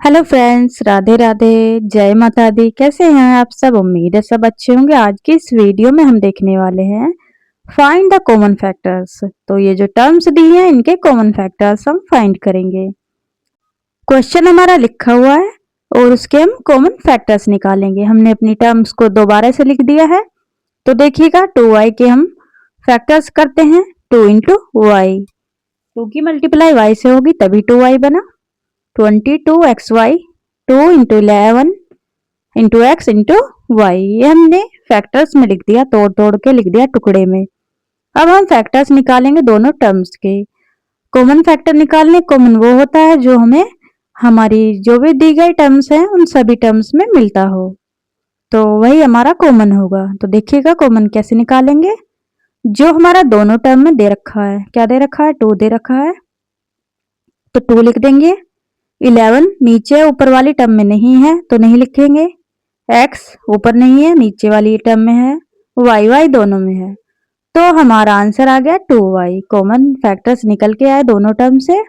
Hello friends, Radhe Radhe. जय माता दी। कैसे हैं आप सब? उम्मीद है सब अच्छे होंगे। आज की इस वीडियो में हम देखने वाले हैं फाइंड द कॉमन फैक्टर्स। तो ये जो टर्म्स दी हैं इनके कॉमन फैक्टर्स हम फाइंड करेंगे। क्वेश्चन हमारा लिखा हुआ है और उसके हम कॉमन फैक्टर्स निकालेंगे। हमने अपनी टर्म्स को दोबारा से लिख दिया है। तो देखिएगा 2y के हम फैक्टर्स करते हैं। 2 इंटू वाई, 2 की मल्टीप्लाई y से होगी तभी 2y बना। 22xy, 2 into 11 into X into Y. ये हमने फैक्टर्स में लिख दिया, तोड़ तोड़ के लिख दिया टुकड़े में। अब हम फैक्टर्स निकालेंगे दोनों टर्म्स के। कॉमन फैक्टर निकालने, कॉमन वो होता है जो हमें हमारी जो भी दी गई टर्म्स हैं उन सभी टर्म्स में मिलता हो, तो वही हमारा कॉमन होगा। तो देखिएगा कॉमन कैसे निकालेंगे। जो हमारा दोनों टर्म में दे रखा है, क्या दे रखा है? 2 दे रखा है, तो 2 लिख देंगे। 11 नीचे ऊपर वाली टर्म में नहीं है तो नहीं लिखेंगे। x ऊपर नहीं है, नीचे वाली टर्म में है। y दोनों में है, तो हमारा आंसर आ गया 2y। कॉमन फैक्टर्स निकल के आए दोनों टर्म से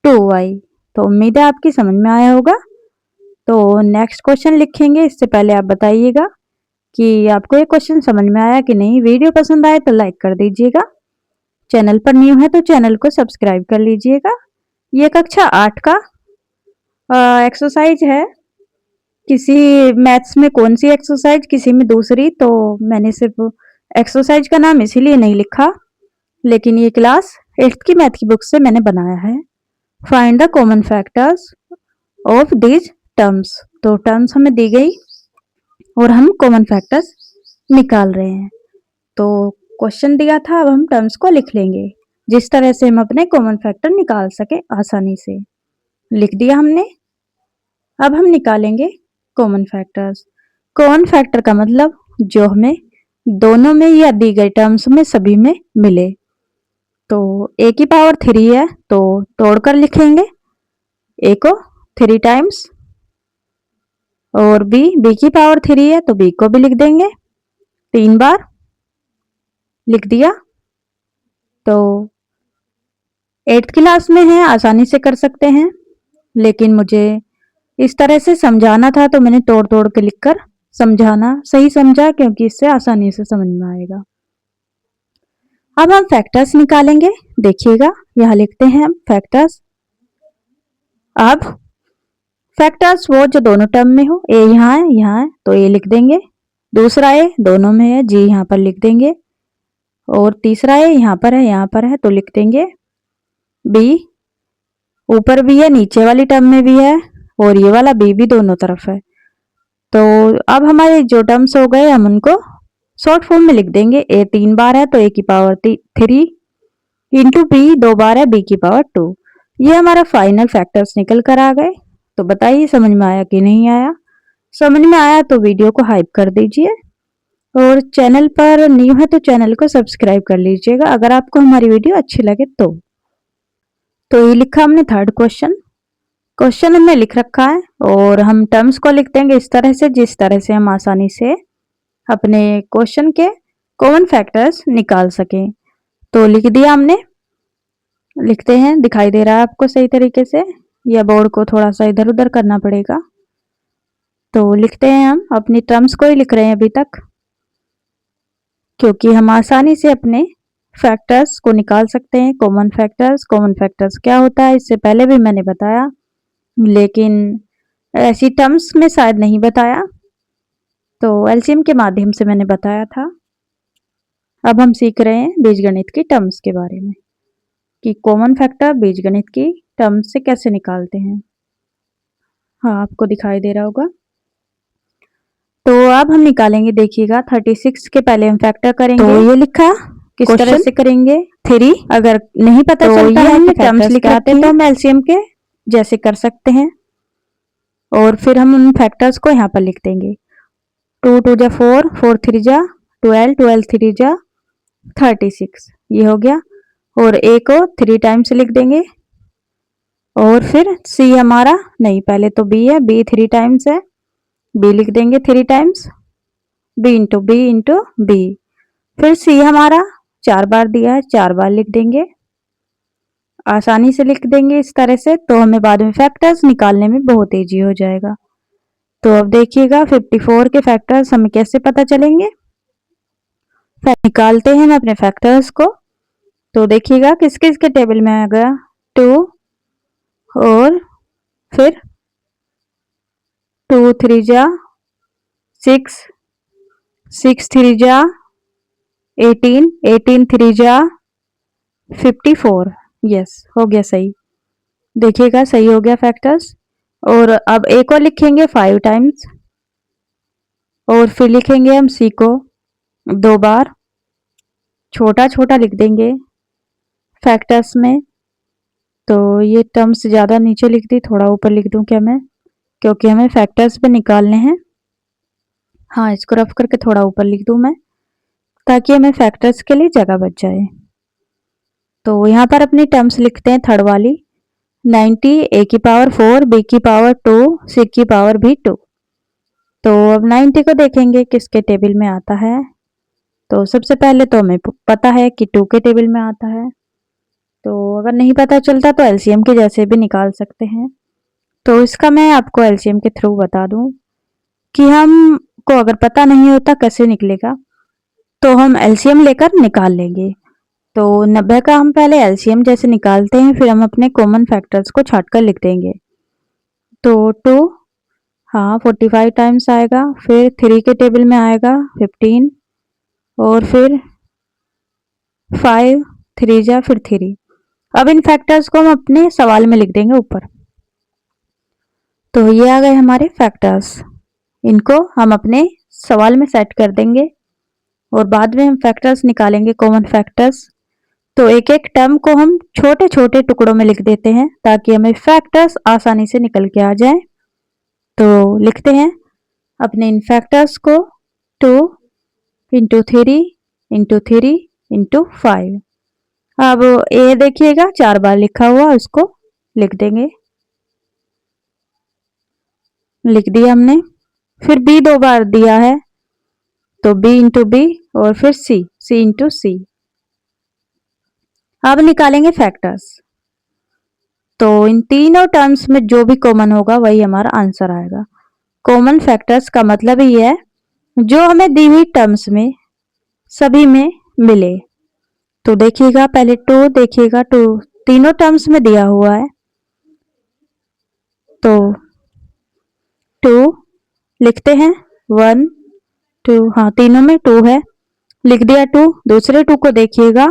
2y। तो उम्मीद है आपकी समझ में आया होगा। तो नेक्स्ट क्वेश्चन लिखेंगे। इससे पहले आप बताइएगा कि आपको ये क्वेश्चन समझ में आया कि नहीं। वीडियो पसंद आए तो लाइक कर दीजिएगा। चैनल पर न्यू है तो चैनल को सब्सक्राइब कर लीजिएगा। ये कक्षा 8 का एक्सरसाइज है। किसी मैथ्स में कौन सी एक्सरसाइज, किसी में दूसरी, तो मैंने सिर्फ एक्सरसाइज का नाम इसीलिए नहीं लिखा, लेकिन ये क्लास 8th की मैथ की बुक से मैंने बनाया है। Find the common factors of these terms. तो टर्म्स हमें दी गई और हम कॉमन फैक्टर्स निकाल रहे हैं। तो क्वेश्चन दिया था, अब हम टर्म्स को लिख लेंगे जिस तरह से हम अपने कॉमन फैक्टर निकाल सके आसानी से। लिख दिया हमने। अब हम निकालेंगे कॉमन फैक्टर्स। कॉमन फैक्टर का मतलब जो हमें दोनों में या दी गई टर्म्स में सभी में मिले। तो a की पावर 3 है तो तोड़कर लिखेंगे a को 3 टाइम्स, और b की पावर 3 है तो b को भी लिख देंगे 3 बार। लिख दिया। तो 8th क्लास में है, आसानी से कर सकते हैं, लेकिन मुझे इस तरह से समझाना था तो मैंने तोड़ तोड़ के लिखकर समझाना सही समझा, क्योंकि इससे आसानी से समझ में आएगा। अब हम फैक्टर्स निकालेंगे। देखिएगा यहां लिखते हैं हम फैक्टर्स। अब फैक्टर्स वो जो दोनों टर्म में हो। ए यहाँ है तो ए लिख देंगे। दूसरा ए दोनों में है, जी यहाँ पर लिख देंगे। और तीसरा ए यहाँ पर है तो लिख देंगे बी। ऊपर भी है, नीचे वाली टर्म में भी है, और ये वाला बी भी दोनों तरफ है। तो अब हमारे जो टर्म्स हो गए हम उनको शॉर्ट फॉर्म में लिख देंगे। ए 3 बार है तो ए की पावर 3 इंटू बी 2 बार है, बी की पावर 2। ये हमारा फाइनल फैक्टर्स निकल कर आ गए। तो बताइए समझ में आया कि नहीं आया। समझ में आया तो वीडियो को हाइप कर दीजिए, और चैनल पर न्यू है तो चैनल को सब्सक्राइब कर लीजिएगा अगर आपको हमारी वीडियो अच्छी लगे तो ये लिखा हमने थर्ड क्वेश्चन। क्वेश्चन हमने लिख रखा है और हम टर्म्स को लिख देंगे इस तरह से जिस तरह से हम आसानी से अपने क्वेश्चन के कॉमन फैक्टर्स निकाल सकें। तो लिख दिया हमने। लिखते हैं, दिखाई दे रहा है आपको सही तरीके से, या बोर्ड को थोड़ा सा इधर उधर करना पड़ेगा। तो लिखते हैं, हम अपनी टर्म्स को ही लिख रहे हैं अभी तक, क्योंकि हम आसानी से अपने फैक्टर्स को निकाल सकते हैं। कॉमन फैक्टर्स क्या होता है इससे पहले भी मैंने बताया, लेकिन ऐसी टर्म्स में शायद नहीं बताया, तो एलसीएम के माध्यम से मैंने बताया था। अब हम सीख रहे हैं बीजगणित की टर्म्स के बारे में कि कॉमन फैक्टर बीजगणित की टर्म्स से कैसे निकालते हैं। हाँ, आपको दिखाई दे रहा होगा। तो अब हम निकालेंगे। देखिएगा 36 के पहले हम फैक्टर करेंगे। तो ये लिखा किस तरह से करेंगे। 3 अगर नहीं पता तो चलता है कि टर्म्स लिख आते हैं तो हम एलसीएम के जैसे कर सकते हैं, और फिर हम उन फैक्टर्स को यहाँ पर लिख देंगे। 2 2 जा 4, 4 3 जा 12, 12 3 जा 36, ये हो गया। और ए को 3 टाइम्स लिख देंगे, और फिर सी हमारा नहीं, पहले तो बी है, बी 3 टाइम्स है, बी लिख देंगे 3 टाइम्स, बी इंटू बी। फिर सी हमारा 4 बार दिया है, 4 बार लिख देंगे। आसानी से लिख देंगे इस तरह से, तो हमें बाद में फैक्टर्स निकालने में बहुत ईजी हो जाएगा। तो अब देखिएगा 54 के फैक्टर्स हमें कैसे पता चलेंगे। निकालते हैं हम अपने फैक्टर्स को। तो देखिएगा किस किस के टेबल में आ गया, 2 और फिर 2 3 जा 6, 6 3 जा 18, 18 3 जा 54। यस, हो गया सही। देखिएगा सही हो गया फैक्टर्स। और अब एक और लिखेंगे 5 टाइम्स, और फिर लिखेंगे हम सी को 2 बार, छोटा छोटा लिख देंगे फैक्टर्स में। तो ये टर्म्स ज़्यादा नीचे लिख दी, थोड़ा ऊपर लिख दूं क्या मैं, क्योंकि हमें फैक्टर्स पे निकालने हैं। हाँ, इसको रफ करके थोड़ा ऊपर लिख दूं मैं, ताकि हमें फैक्टर्स के लिए जगह बच जाए। तो यहाँ पर अपनी टर्म्स लिखते हैं थर्ड वाली, 90 a की पावर 4, b की पावर 2, c की पावर भी 2। तो अब 90 को देखेंगे किसके टेबल में आता है। तो सबसे पहले तो हमें पता है कि 2 के टेबल में आता है। तो अगर नहीं पता चलता तो एलसीएम के जैसे भी निकाल सकते हैं। तो इसका मैं आपको एलसीएम के थ्रू बता दूं कि हमको अगर पता नहीं होता कैसे निकलेगा, तो हम एलसीएम लेकर निकाल लेंगे। तो 90 का हम पहले एलसीएम जैसे निकालते हैं, फिर हम अपने कॉमन फैक्टर्स को छाट कर लिख देंगे। तो 2, हाँ 45 टाइम्स आएगा, फिर 3 के टेबल में आएगा 15, और फिर 5 3 जा फिर 3। अब इन फैक्टर्स को हम अपने सवाल में लिख देंगे ऊपर। तो ये आ गए हमारे फैक्टर्स, इनको हम अपने सवाल में सेट कर देंगे, और बाद में हम फैक्टर्स निकालेंगे, कॉमन फैक्टर्स। तो एक एक टर्म को हम छोटे छोटे टुकड़ों में लिख देते हैं, ताकि हमें फैक्टर्स आसानी से निकल के आ जाए। तो लिखते हैं अपने इन फैक्टर्स को, 2 इंटू 3 इंटू 3 इंटू 5। अब ए देखिएगा 4 बार लिखा हुआ, उसको लिख देंगे, लिख दिया हमने। फिर बी 2 बार दिया है, तो बी इंटू बी, और फिर सी, सी इंटू सी। अब निकालेंगे फैक्टर्स। तो इन तीनों टर्म्स में जो भी कॉमन होगा वही हमारा आंसर आएगा। कॉमन फैक्टर्स का मतलब ही है जो हमें दी हुई टर्म्स में सभी में मिले। तो देखिएगा पहले 2, देखिएगा 2 तीनों टर्म्स में दिया हुआ है, तो 2 लिखते हैं, 1 2, हाँ तीनों में 2 है, लिख दिया 2। दूसरे 2 को देखिएगा,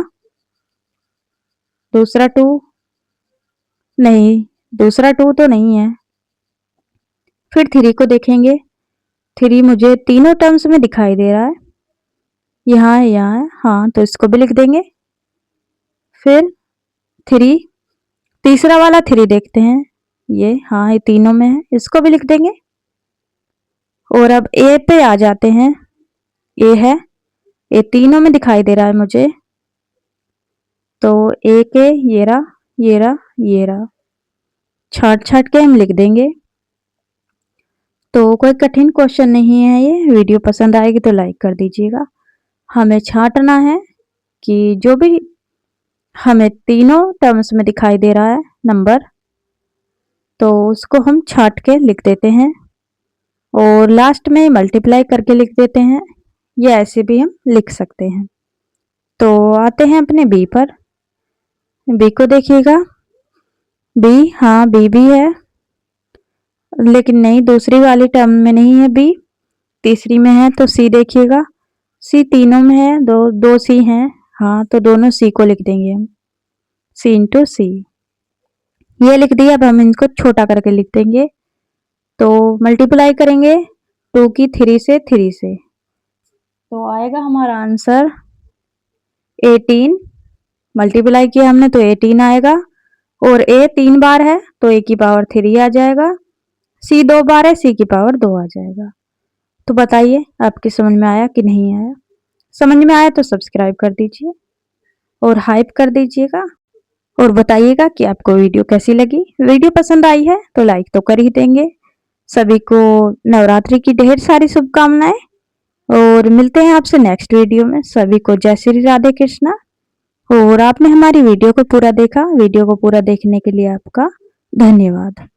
दूसरा 2 नहीं, दूसरा 2 तो नहीं है। फिर 3 को देखेंगे, 3 मुझे तीनों टर्म्स में दिखाई दे रहा है, यहाँ है यहाँ है, हाँ तो इसको भी लिख देंगे। फिर 3, तीसरा वाला 3 देखते हैं, ये हाँ ये तीनों में है, इसको भी लिख देंगे। और अब ए पे आ जाते हैं, ए है, ये तीनों में दिखाई दे रहा है मुझे, तो ए के ये रहा ये रहा ये रहा, छाट छाट के हम लिख देंगे। तो कोई कठिन क्वेश्चन नहीं है ये। वीडियो पसंद आएगी तो लाइक कर दीजिएगा। हमें छांटना है कि जो भी हमें तीनों टर्म्स में दिखाई दे रहा है नंबर, तो उसको हम छाट के लिख देते हैं, और लास्ट में मल्टीप्लाई करके लिख देते हैं, या ऐसे भी हम लिख सकते हैं। तो आते हैं अपने बी पर। बी को देखिएगा, बी, हाँ बी भी है, लेकिन नहीं दूसरी वाली टर्म में नहीं है बी, तीसरी में है। तो सी देखिएगा, सी तीनों में है, दो दो सी हैं, हाँ तो दोनों सी को लिख देंगे हम, सी इंटू सी। ये लिख दिया। अब हम इनको छोटा करके लिख देंगे। तो मल्टीप्लाई करेंगे 2 की 3 से 3 से, तो आएगा हमारा आंसर 18। मल्टीप्लाई किया हमने तो 18 आएगा, और ए 3 बार है तो ए की पावर 3 आ जाएगा, सी 2 बार है, सी की पावर 2 आ जाएगा। तो बताइए आपकी समझ में आया कि नहीं आया। समझ में आया तो सब्सक्राइब कर दीजिए और हाइप कर दीजिएगा, और बताइएगा कि आपको वीडियो कैसी लगी। वीडियो पसंद आई है तो लाइक तो कर ही देंगे। सभी को नवरात्रि की ढेर सारी शुभकामनाएं, और मिलते हैं आपसे नेक्स्ट वीडियो में। सभी को जय श्री राधे कृष्णा। और आपने हमारी वीडियो को पूरा देखा। वीडियो को पूरा देखने के लिए आपका धन्यवाद।